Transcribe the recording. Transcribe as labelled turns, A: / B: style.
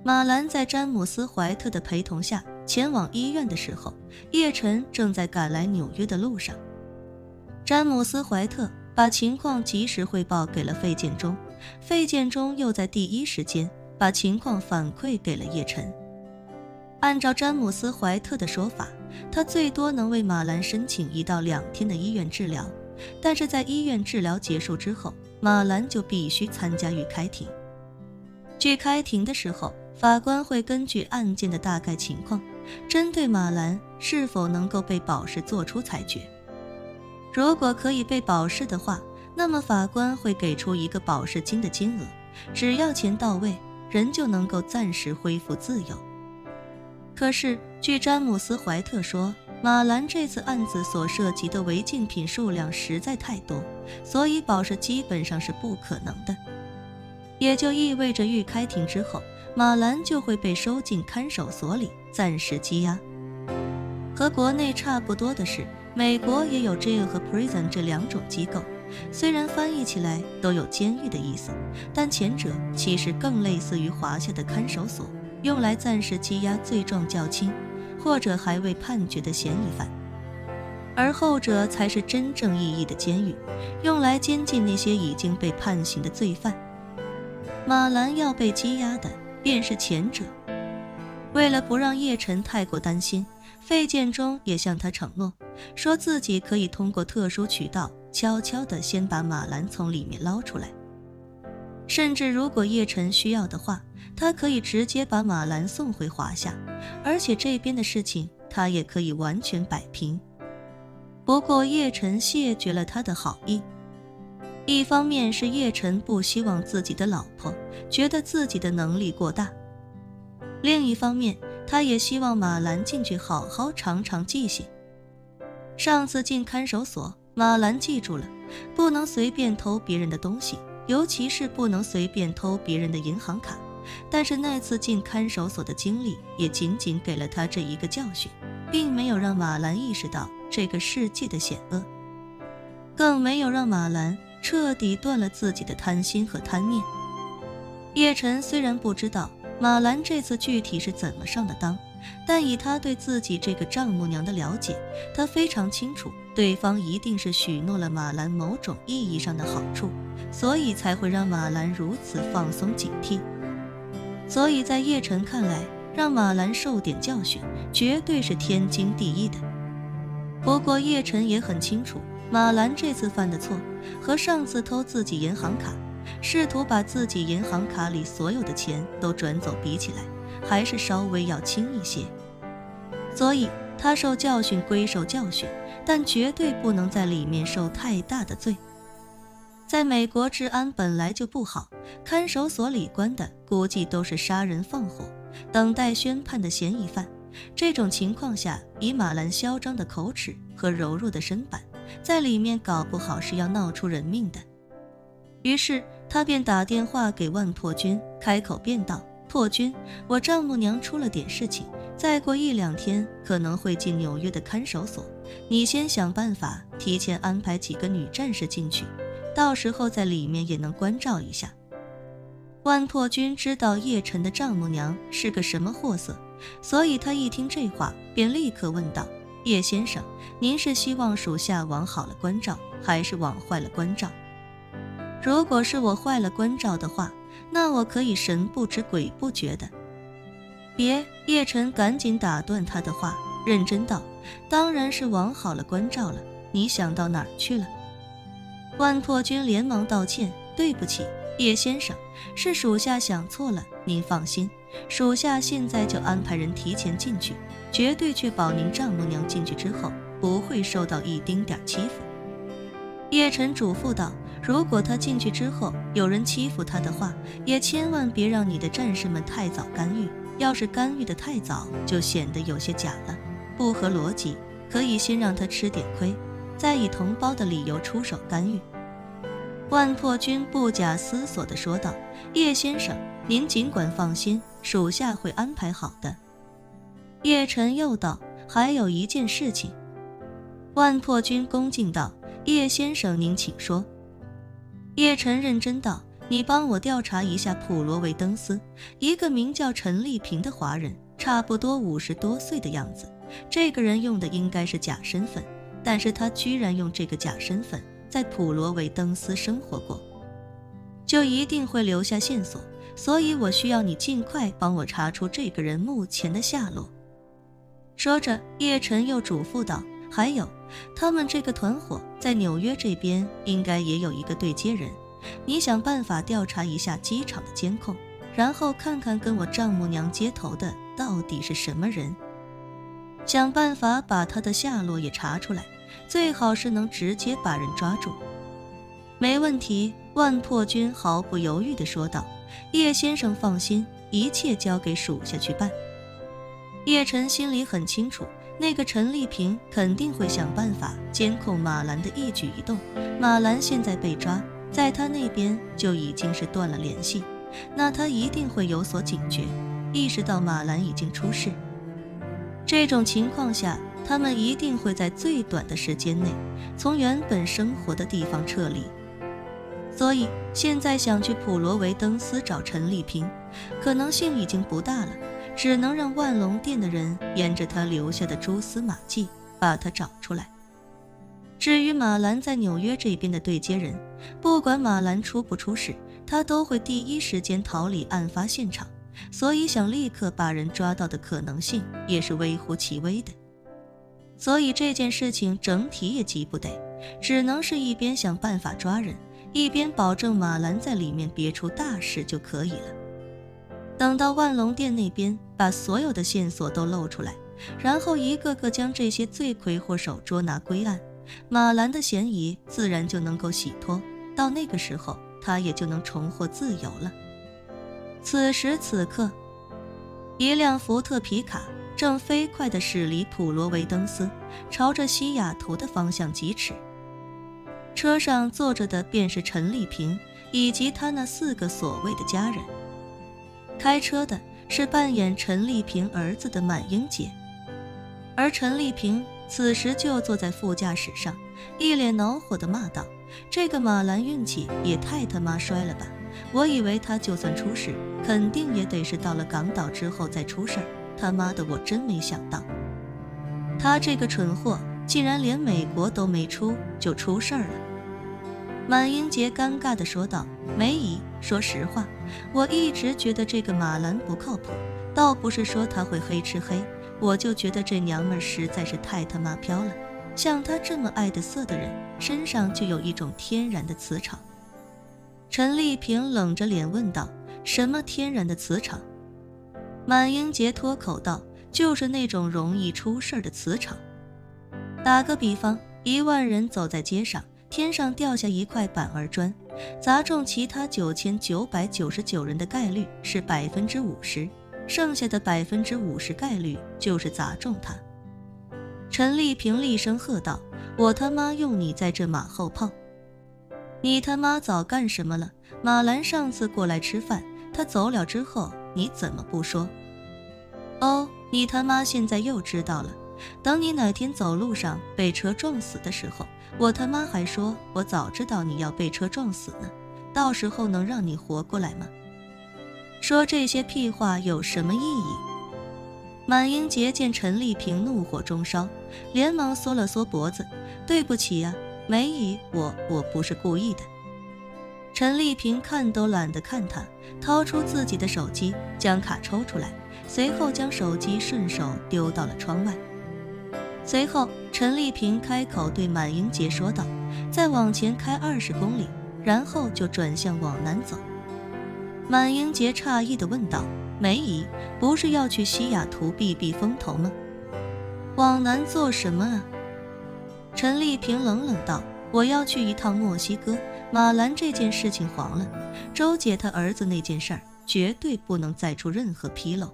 A: 马兰在詹姆斯·怀特的陪同下前往医院的时候，叶晨正在赶来纽约的路上。詹姆斯·怀特把情况及时汇报给了费建中，费建中又在第一时间把情况反馈给了叶晨。按照詹姆斯·怀特的说法，他最多能为马兰申请1到2天的医院治疗，但是在医院治疗结束之后，马兰就必须参加预开庭。据开庭的时候，法官会根据案件的大概情况，针对马兰是否能够被保释做出裁决。如果可以被保释的话，那么法官会给出一个保释金的金额，只要钱到位，人就能够暂时恢复自由。可是据詹姆斯·怀特说，马兰这次案子所涉及的违禁品数量实在太多，所以保释基本上是不可能的。也就意味着预开庭之后，马兰就会被收进看守所里暂时羁押。和国内差不多的是，美国也有 jail 和 prison 这2种机构，虽然翻译起来都有监狱的意思，但前者其实更类似于华夏的看守所，用来暂时羁押罪状较轻或者还未判决的嫌疑犯，而后者才是真正意义的监狱，用来监禁那些已经被判刑的罪犯。马兰要被羁押的便是前者。为了不让叶晨太过担心，费建中也向他承诺，说自己可以通过特殊渠道悄悄地先把马兰从里面捞出来，甚至如果叶晨需要的话，他可以直接把马兰送回华夏，而且这边的事情他也可以完全摆平。不过叶晨谢绝了他的好意，一方面是叶晨不希望自己的老婆觉得自己的能力过大，另一方面他也希望马兰进去好好尝尝记性。上次进看守所，马兰记住了，不能随便偷别人的东西，尤其是不能随便偷别人的银行卡。但是那次进看守所的经历也仅仅给了他这一个教训，并没有让马兰意识到这个世界的险恶，更没有让马兰彻底断了自己的贪心和贪念。叶晨虽然不知道马兰这次具体是怎么上的当，但以他对自己这个丈母娘的了解，他非常清楚对方一定是许诺了马兰某种意义上的好处，所以才会让马兰如此放松警惕。所以在叶晨看来，让马兰受点教训绝对是天经地义的。不过叶晨也很清楚，马兰这次犯的错和上次偷自己银行卡，试图把自己银行卡里所有的钱都转走比起来，还是稍微要轻一些。所以他受教训归受教训，但绝对不能在里面受太大的罪。在美国治安本来就不好，看守所里关的估计都是杀人放火等待宣判的嫌疑犯，这种情况下，以马兰嚣张的口齿和柔弱的身板，在里面搞不好是要闹出人命的。于是他便打电话给万破军，开口便道：破军，我丈母娘出了点事情，再过1、2天可能会进纽约的看守所，你先想办法提前安排几个女战士进去，到时候在里面也能关照一下。万破军知道叶晨的丈母娘是个什么货色，所以他一听这话便立刻问道：叶先生，您是希望属下往好了关照，还是往坏了关照？如果是我坏了关照的话，那我可以神不知鬼不觉的。别，叶晨赶紧打断他的话，认真道：当然是往好了关照了，你想到哪儿去了？万破军连忙道歉：对不起，叶先生，是属下想错了，您放心，属下现在就安排人提前进去，绝对确保您丈母娘进去之后不会受到一丁点欺负。叶晨嘱咐道：如果他进去之后有人欺负他的话，也千万别让你的战士们太早干预，要是干预的太早，就显得有些假了，不合逻辑，可以先让他吃点亏，再以同胞的理由出手干预。万破军不假思索地说道：叶先生，您尽管放心，属下会安排好的。叶晨又道：还有一件事情。万破军恭敬道：叶先生您请说。叶晨认真道：你帮我调查一下普罗维登斯，一个名叫陈丽萍的华人，差不多50多岁的样子。这个人用的应该是假身份，但是他居然用这个假身份在普罗维登斯生活过，就一定会留下线索。所以我需要你尽快帮我查出这个人目前的下落。说着，叶晨又嘱咐道，还有，他们这个团伙在纽约这边应该也有一个对接人，你想办法调查一下机场的监控，然后看看跟我丈母娘接头的到底是什么人，想办法把他的下落也查出来，最好是能直接把人抓住。没问题，万破军毫不犹豫地说道，叶先生放心，一切交给属下去办。叶晨心里很清楚，那个陈丽萍肯定会想办法监控马兰的一举一动。马兰现在被抓，在他那边就已经是断了联系，那他一定会有所警觉，意识到马兰已经出事。这种情况下，他们一定会在最短的时间内从原本生活的地方撤离。所以现在想去普罗维登斯找陈丽萍，可能性已经不大了，只能让万隆店的人沿着他留下的蛛丝马迹把他找出来。至于马兰在纽约这边的对接人，不管马兰出不出事，他都会第一时间逃离案发现场，所以想立刻把人抓到的可能性也是微乎其微的。所以这件事情整体也急不得，只能是一边想办法抓人，一边保证马兰在里面别出大事就可以了。等到万隆店那边把所有的线索都露出来，然后一个个将这些罪魁祸首捉拿归案，马兰的嫌疑自然就能够洗脱，到那个时候他也就能重获自由了。此时此刻，一辆福特皮卡正飞快地驶离普罗维登斯，朝着西雅图的方向疾驰。车上坐着的便是陈丽萍以及她那4个所谓的家人，开车的是扮演陈丽萍儿子的满英杰，而陈丽萍此时就坐在副驾驶上，一脸恼火地骂道，这个马兰运气也太他妈衰了吧，我以为他就算出事肯定也得是到了港岛之后再出事儿，他妈的我真没想到他这个蠢货竟然连美国都没出就出事儿了。满英杰尴尬地说道，梅姨，说实话，我一直觉得这个马兰不靠谱，倒不是说他会黑吃黑，我就觉得这娘们实在是太他妈飘了，像她这么爱的色的人身上就有一种天然的磁场。陈丽萍冷着脸问道，什么天然的磁场？满英杰脱口道，就是那种容易出事的磁场。打个比方，1万人走在街上，天上掉下一块板儿砖，砸中其他9999人的概率是50%，剩下的50%概率就是砸中他。陈丽萍厉声喝道，我他妈用你在这马后炮！你他妈早干什么了？马兰上次过来吃饭，他走了之后你怎么不说？哦，你他妈现在又知道了，等你哪天走路上被车撞死的时候，我他妈还说我早知道你要被车撞死呢，到时候能让你活过来吗？说这些屁话有什么意义？满英杰见陈丽萍怒火中烧，连忙缩了缩脖子，对不起啊，梅姨，我不是故意的。陈丽萍看都懒得看他，掏出自己的手机，将卡抽出来，随后将手机顺手丢到了窗外。随后陈丽萍开口对满英杰说道，再往前开20公里，然后就转向往南走。满英杰诧异地问道，梅姨，不是要去西雅图避避风头吗？往南做什么啊？陈丽萍冷冷道，我要去一趟墨西哥，马兰这件事情黄了，周姐她儿子那件事儿绝对不能再出任何纰漏。